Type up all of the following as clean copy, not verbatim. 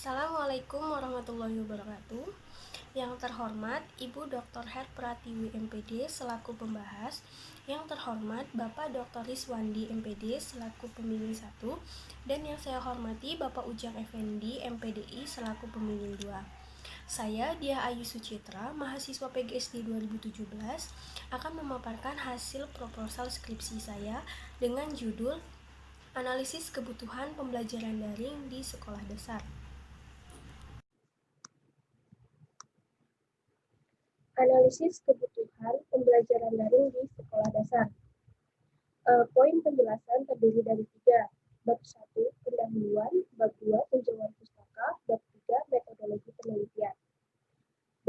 Assalamualaikum warahmatullahi wabarakatuh. Yang terhormat Ibu Dr. Her Pratiwi MPD selaku pembahas. Yang terhormat Bapak Dr. Rizwandi MPD selaku pembimbing 1. Dan yang saya hormati Bapak Ujang Effendi MPDI selaku pembimbing 2. Saya Diah Ayu Sucitra, mahasiswa PGSD 2017, akan memaparkan hasil proposal skripsi saya dengan judul Analisis Kebutuhan Pembelajaran Daring di Sekolah Dasar. Analisis kebutuhan pembelajaran daring di sekolah dasar. Poin penjelasan terdiri dari 3. Bab 1, pendahuluan. Bab 2, penjauhan pustaka. Bab 3, metodologi penelitian.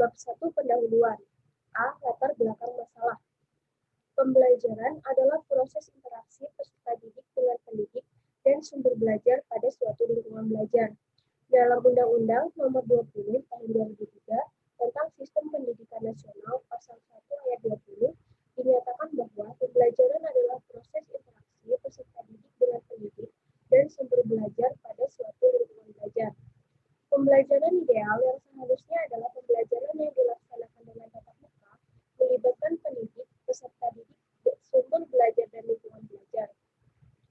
Bab 1, pendahuluan. A. Latar belakang masalah. Pembelajaran adalah proses interaksi peserta didik dengan pendidik dan sumber belajar pada suatu lingkungan belajar. Dalam Undang-Undang Nomor 20 Tahun 2003 tentang Sistem Pendidikan Nasional Pasal 1 Ayat 20 dinyatakan bahwa pembelajaran adalah proses interaksi peserta didik dengan pendidik dan sumber belajar pada suatu lingkungan belajar. Pembelajaran ideal yang seharusnya adalah pembelajaran yang dilaksanakan dengan tatap muka, melibatkan pendidik, peserta didik, sumber belajar dan lingkungan belajar,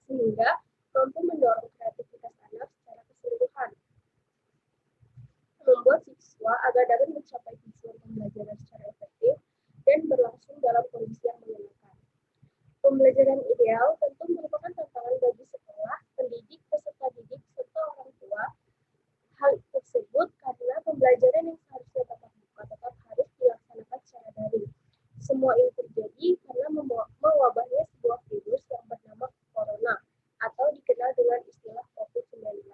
sehingga mampu mendorong kreativitas anak secara keseluruhan, membuat siswa agar dapat mencapai tujuan pembelajaran secara efektif dan berlangsung dalam kondisi yang menyenangkan. Pembelajaran ideal tentu merupakan tantangan bagi sekolah, pendidik, peserta didik, serta orang tua. Hal tersebut karena pembelajaran yang seharusnya tatap muka tetap harus dilaksanakan secara daring. Semua ini terjadi karena mewabahnya sebuah virus yang bernama corona atau dikenal dengan istilah COVID-19.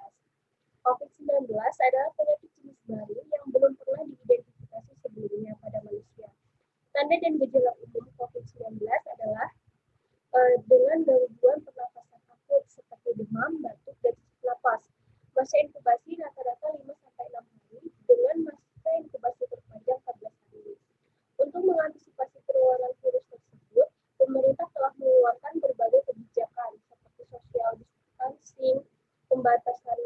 COVID-19 adalah penyakit jenis baru yang belum pernah diidentifikasi sebelumnya pada manusia. Tanda dan gejala umum COVID-19 adalah dengan gangguan pernafasan akut seperti demam, batuk, dan sesak napas. Masa inkubasi rata-rata 5-6 hari dengan masa inkubasi terpanjang 14 hari. Untuk mengantisipasi penularan virus tersebut, pemerintah telah mengeluarkan berbagai kebijakan seperti social distancing, pembatasan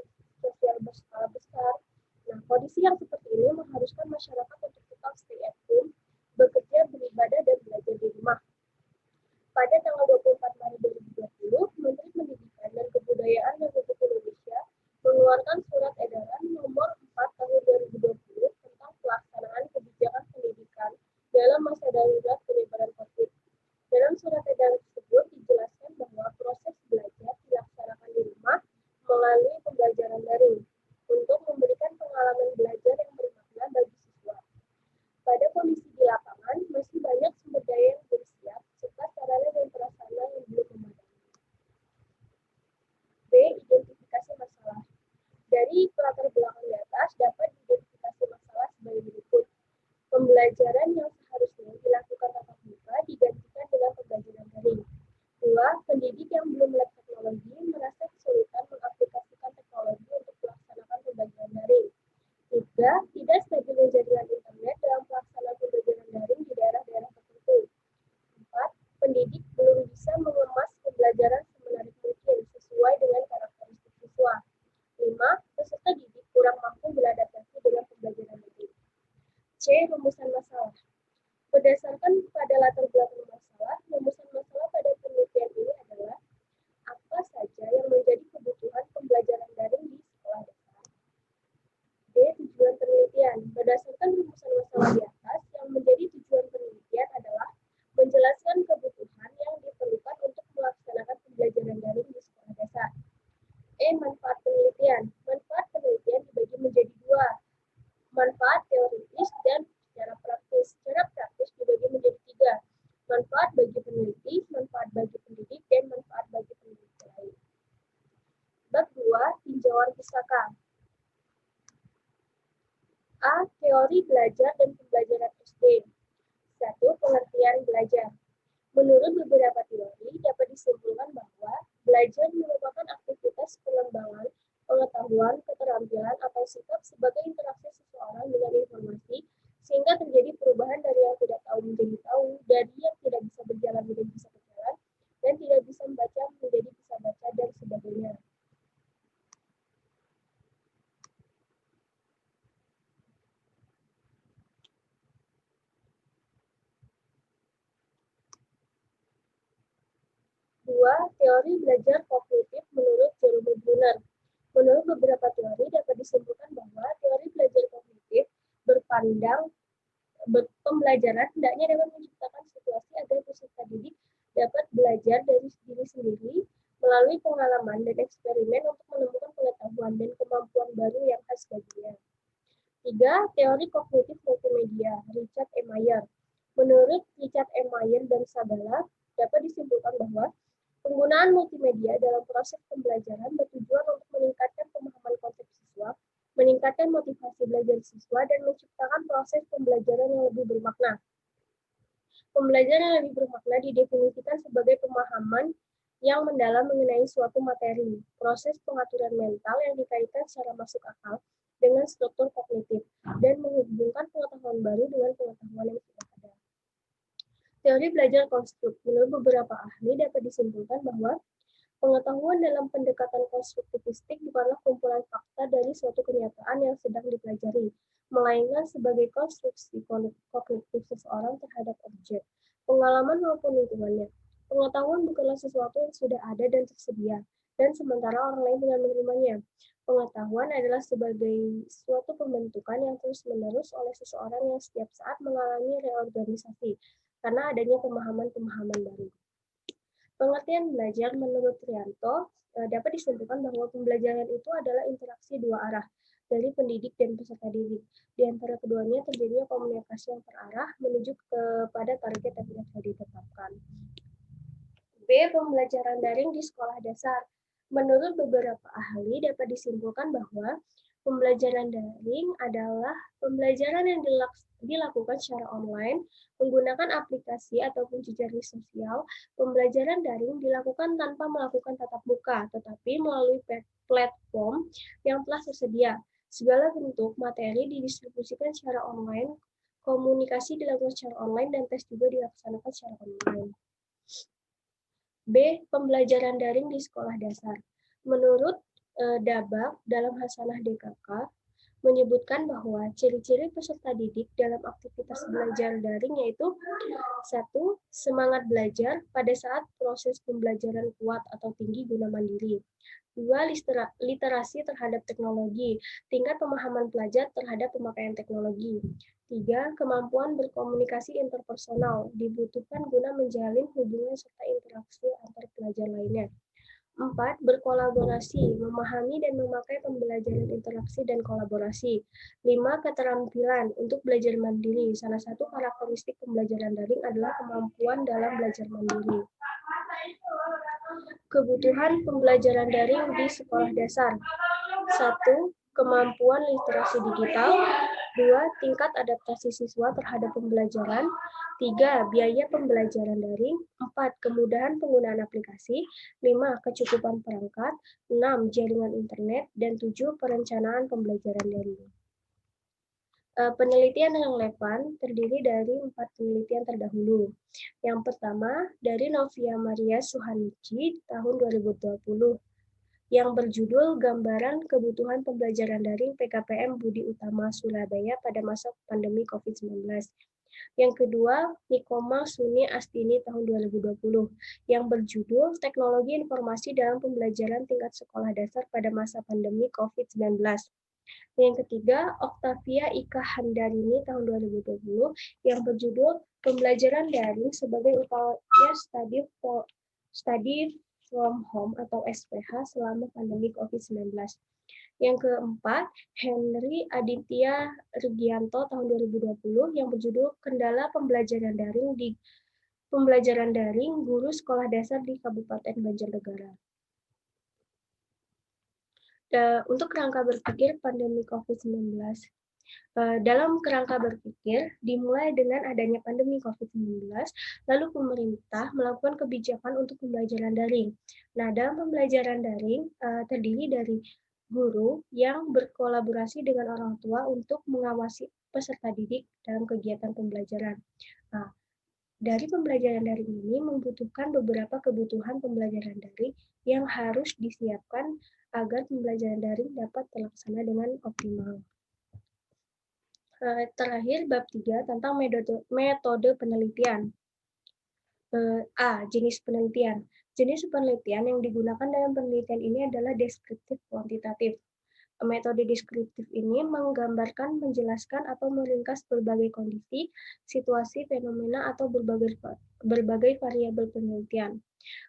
sosial berskala besar. Nah, kondisi yang seperti ini mengharuskan masyarakat untuk tetap stay at home, bekerja, beribadah, dan belajar di rumah. Pada tanggal 24 Maret 2020, Menteri Pendidikan dan Kebudayaan Republik Indonesia mengeluarkan Surat Edaran Nomor 4 Tahun 2020 tentang pelaksanaan kebijakan pendidikan dalam masa darurat penyebaran COVID. Dalam surat edaran tersebut dijelaskan bahwa proses belajar dilaksanakan di rumah melalui pembelajaran daring untuk memberikan pengalaman belajar yang bermakna bagi siswa. Pada kondisi di lapangan, masih banyak sumber daya yang belum siap, serta sarana dan prasarana yang belum memadai. B. Identifikasi masalah. Dari latar belakang di atas dapat diidentifikasi masalah sebagai berikut. Pembelajaran yang seharusnya dilakukan tatap muka digantikan dengan pembelajaran daring. 2. Pendidik yang belum melek teknologi merasa kesulitan mengaplikasikan teknologi untuk melaksanakan pembelajaran daring. 3. Tidak stabilnya jaringan internet dalam pelaksanaan pembelajaran daring di daerah-daerah tertentu. 4. Pendidik belum bisa mengemas pembelajaran semenarik mungkin sesuai dengan karakteristik siswa. 5. Peserta didik kurang mampu beradaptasi dengan pembelajaran daring. C. Rumusan masalah. Berdasarkan pada latar belakang masalah, rumusan masalah pada penelitian ini adalah apa saja yang menjadi kebutuhan pembelajaran daring di sekolah dasar. D. Tujuan penelitian. Berdasarkan rumusan masalah di atas, yang menjadi tujuan penelitian adalah menjelaskan kebutuhan yang diperlukan untuk melaksanakan pembelajaran daring di sekolah dasar. E. Manfaat penelitian. Manfaat penelitian dibagi menjadi 2. Manfaat teoritis dan secara praktis. Secara praktis dibagi menjadi 3. Manfaat bagi peneliti, manfaat bagi pendidik, dan manfaat bagi pendidik lain. Bab 2. Tinjauan pustaka. A. Teori belajar dan pembelajaran SD. 1. Pengertian belajar. Menurut beberapa teori, dapat disimpulkan bahwa belajar merupakan aktivitas pengembangan pengetahuan, keterampilan, atau sikap sebagai interaksi seseorang dengan informasi, sehingga terjadi perubahan dari yang tidak tahu menjadi tahu, dari yang tidak bisa berjalan menjadi bisa berjalan, dan tidak bisa membaca menjadi bisa baca, dan sebagainya. kedua, teori belajar kognitif menurut Jeremy Bruner. Menurut beberapa teori, dapat disimpulkan bahwa teori belajar kognitif berpandang pembelajaran hendaknya dapat menciptakan situasi agar peserta didik dapat belajar dari diri sendiri melalui pengalaman dan eksperimen untuk menemukan pengetahuan dan kemampuan baru yang khas baginya. 3. Teori kognitif multimedia, Richard E. Mayer. Menurut Richard E. Mayer dan Sabala, dapat disimpulkan bahwa penggunaan multimedia dalam proses pembelajaran bertujuan untuk meningkatkan pemahaman konsep siswa, meningkatkan motivasi belajar siswa, dan menciptakan proses pembelajaran yang lebih bermakna. Pembelajaran yang lebih bermakna didefinisikan sebagai pemahaman yang mendalam mengenai suatu materi, proses pengaturan mental yang dikaitkan secara masuk akal dengan struktur kognitif, dan menghubungkan pengetahuan baru dengan pengetahuan yang sudah ada. Teori belajar konstruk, menurut beberapa ahli dapat disimpulkan bahwa pengetahuan dalam pendekatan konstruktivistik bukanlah kumpulan fakta dari suatu kenyataan yang sedang dipelajari, melainkan sebagai konstruksi kognitif seseorang terhadap objek, pengalaman maupun lingkungannya. Pengetahuan bukanlah sesuatu yang sudah ada dan tersedia, dan sementara orang lain dengan menerimanya. Pengetahuan adalah sebagai suatu pembentukan yang terus-menerus oleh seseorang yang setiap saat mengalami reorganisasi, karena adanya pemahaman-pemahaman baru. Pengertian belajar menurut Trianto dapat disimpulkan bahwa pembelajaran itu adalah interaksi dua arah dari pendidik dan peserta didik. Di antara keduanya terjadinya komunikasi yang terarah menuju kepada target yang telah ditetapkan. B. Pembelajaran daring di sekolah dasar. Menurut beberapa ahli dapat disimpulkan bahwa pembelajaran daring adalah pembelajaran yang dilakukan secara online, menggunakan aplikasi ataupun jejaring sosial. Pembelajaran daring dilakukan tanpa melakukan tatap muka, tetapi melalui platform yang telah tersedia. Segala bentuk materi didistribusikan secara online, komunikasi dilakukan secara online, dan tes juga dilaksanakan secara online. B. Pembelajaran daring di sekolah dasar. Menurut Dabak dalam Hasanah DKK menyebutkan bahwa ciri-ciri peserta didik dalam aktivitas belajar daring yaitu 1. Semangat belajar pada saat proses pembelajaran kuat atau tinggi guna mandiri. 2. Literasi terhadap teknologi, tingkat pemahaman pelajar terhadap pemakaian teknologi. 3. Kemampuan berkomunikasi interpersonal dibutuhkan guna menjalin hubungan serta interaksi antar pelajar lainnya. 4. Berkolaborasi, memahami dan memakai pembelajaran interaksi dan kolaborasi. 5. Keterampilan untuk belajar mandiri. Salah satu karakteristik pembelajaran daring adalah kemampuan dalam belajar mandiri. Kebutuhan pembelajaran daring di sekolah dasar. 1. Kemampuan literasi digital. 2. Tingkat adaptasi siswa terhadap pembelajaran. 3. Biaya pembelajaran daring. 4. Kemudahan penggunaan aplikasi. 5. Kecukupan perangkat. 6. Jaringan internet. Dan 7. Perencanaan pembelajaran daring. Penelitian yang relevan terdiri dari 4 penelitian terdahulu. Yang pertama, dari Novia Maria Suhanichi tahun 2020. Yang berjudul Gambaran Kebutuhan Pembelajaran Daring PKPM Budi Utama Surabaya pada masa pandemi COVID-19. Yang kedua, Nikoma Suni Astini tahun 2020, yang berjudul Teknologi Informasi dalam Pembelajaran Tingkat Sekolah Dasar pada masa pandemi COVID-19. Yang ketiga, Octavia Ika Handarini tahun 2020, yang berjudul Pembelajaran Daring sebagai upaya study from home atau SPH selama pandemi COVID-19. Yang keempat, Henry Aditya Rugianto tahun 2020 yang berjudul Kendala Pembelajaran Daring Guru Sekolah Dasar di Kabupaten Banjarnegara. Untuk kerangka berpikir pandemi COVID-19. Dalam kerangka berpikir, dimulai dengan adanya pandemi COVID-19, lalu pemerintah melakukan kebijakan untuk pembelajaran daring. Nah, dalam pembelajaran daring terdiri dari guru yang berkolaborasi dengan orang tua untuk mengawasi peserta didik dalam kegiatan pembelajaran. Nah, dari pembelajaran daring ini membutuhkan beberapa kebutuhan pembelajaran daring yang harus disiapkan agar pembelajaran daring dapat terlaksana dengan optimal. Terakhir, bab 3 tentang metode penelitian. A. Jenis penelitian. Jenis penelitian yang digunakan dalam penelitian ini adalah deskriptif kuantitatif. Metode deskriptif ini menggambarkan, menjelaskan, atau meringkas berbagai kondisi, situasi, fenomena, atau berbagai variabel penelitian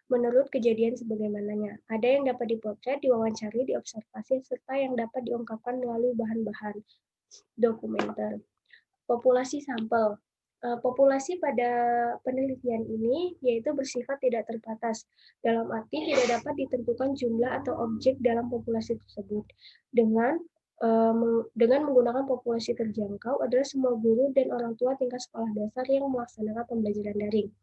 menurut kejadian sebagaimananya. Ada yang dapat dipotret, diwawancari, diobservasi, serta yang dapat diungkapkan melalui bahan-bahan dokumenter. Populasi sampel. Populasi pada penelitian ini yaitu bersifat tidak terbatas, dalam arti tidak dapat ditentukan jumlah atau objek dalam populasi tersebut. Dengan menggunakan populasi terjangkau adalah semua guru dan orang tua tingkat sekolah dasar yang melaksanakan pembelajaran daring.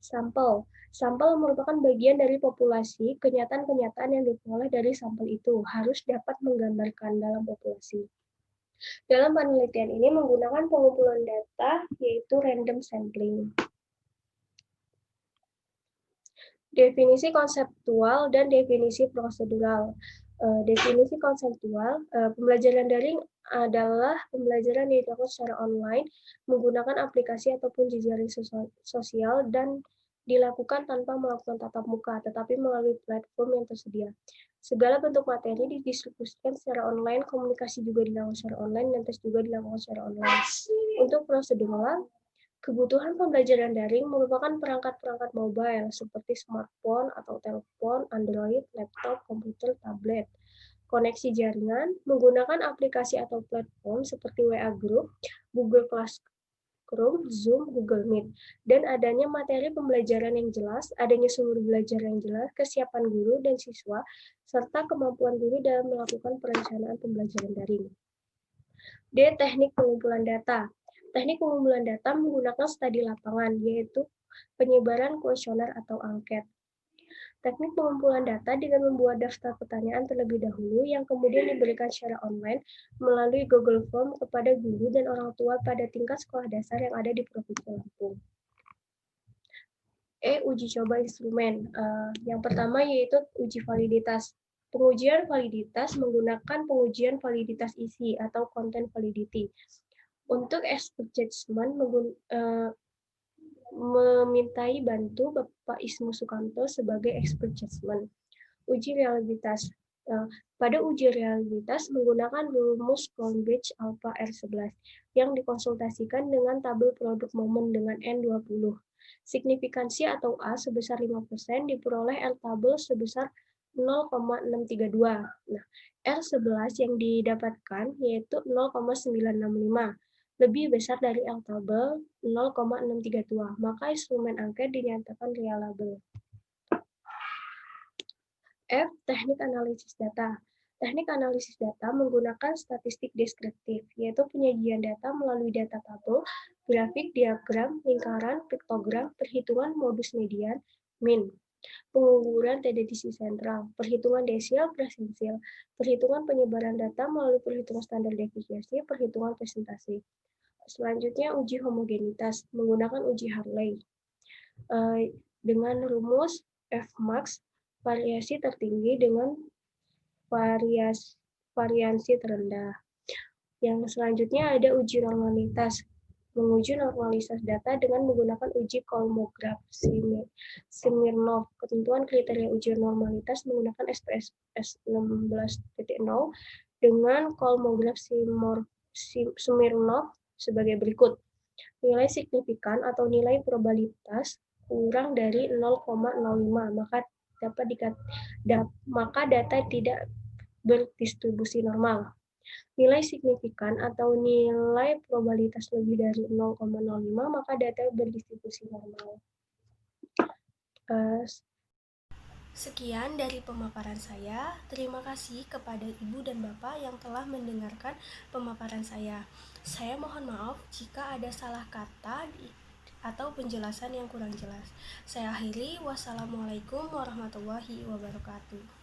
Sampel. Sampel merupakan bagian dari populasi. Kenyataan-kenyataan yang diperoleh dari sampel itu harus dapat menggambarkan dalam populasi. Dalam penelitian ini menggunakan pengumpulan data, yaitu random sampling. Definisi konseptual dan definisi prosedural. Definisi konseptual, pembelajaran daring adalah pembelajaran yang dilakukan secara online menggunakan aplikasi ataupun jejaring sosial dan dilakukan tanpa melakukan tatap muka, tetapi melalui platform yang tersedia. Segala bentuk materi didistribusikan secara online, komunikasi juga dilakukan secara online, dan tes juga dilakukan secara online. Untuk prosedural, kebutuhan pembelajaran daring merupakan perangkat-perangkat mobile seperti smartphone atau telepon, Android, laptop, komputer, tablet. Koneksi jaringan menggunakan aplikasi atau platform seperti WA Group, Google Classroom, Zoom, Google Meet, dan adanya materi pembelajaran yang jelas, adanya sumber belajar yang jelas, kesiapan guru dan siswa, serta kemampuan guru dalam melakukan perencanaan pembelajaran daring. D. Teknik pengumpulan data. Teknik pengumpulan data menggunakan studi lapangan, yaitu penyebaran kuesioner atau angket. Teknik pengumpulan data dengan membuat daftar pertanyaan terlebih dahulu yang kemudian diberikan secara online melalui Google Form kepada guru dan orang tua pada tingkat sekolah dasar yang ada di Provinsi Lampung. Uji coba instrumen. Yang pertama yaitu uji validitas. Pengujian validitas menggunakan pengujian validitas isi atau content validity. Untuk expert judgment memintai bantu Bapak Ismu Sukanto sebagai expert judgment. Uji realitas. Pada uji realitas menggunakan rumus Cambridge Alpha R11 yang dikonsultasikan dengan tabel produk momen dengan N20. Signifikansi atau A sebesar 5% diperoleh L tabel sebesar 0,632. Nah, R11 yang didapatkan yaitu 0,965. Lebih besar dari L tabel 0,632, maka instrumen angket dinyatakan reliable. F. Teknik analisis data. Teknik analisis data menggunakan statistik deskriptif, yaitu penyajian data melalui data tabel, grafik, diagram, lingkaran, piktogram, perhitungan modus median, min, pengukuran tendensi sentral, perhitungan desil, presensil, perhitungan penyebaran data melalui perhitungan standar deviasi, perhitungan presentasi. Selanjutnya, uji homogenitas menggunakan uji Hartley. Dengan rumus Fmax, variasi tertinggi dengan variansi terendah. Yang selanjutnya ada uji normalitas. Menguji normalitas data dengan menggunakan uji Kolmogorov Smirnov. Ketentuan kriteria uji normalitas menggunakan SPSS 16.0 dengan Kolmogorov Smirnov sebagai berikut. Nilai signifikan atau nilai probabilitas kurang dari 0,05, maka data tidak berdistribusi normal. Nilai signifikan atau nilai probabilitas lebih dari 0,05, maka data berdistribusi normal. Sekian dari pemaparan saya. Terima kasih kepada Ibu dan Bapak yang telah mendengarkan pemaparan saya. Saya mohon maaf jika ada salah kata atau penjelasan yang kurang jelas. Saya akhiri. Wassalamualaikum warahmatullahi wabarakatuh.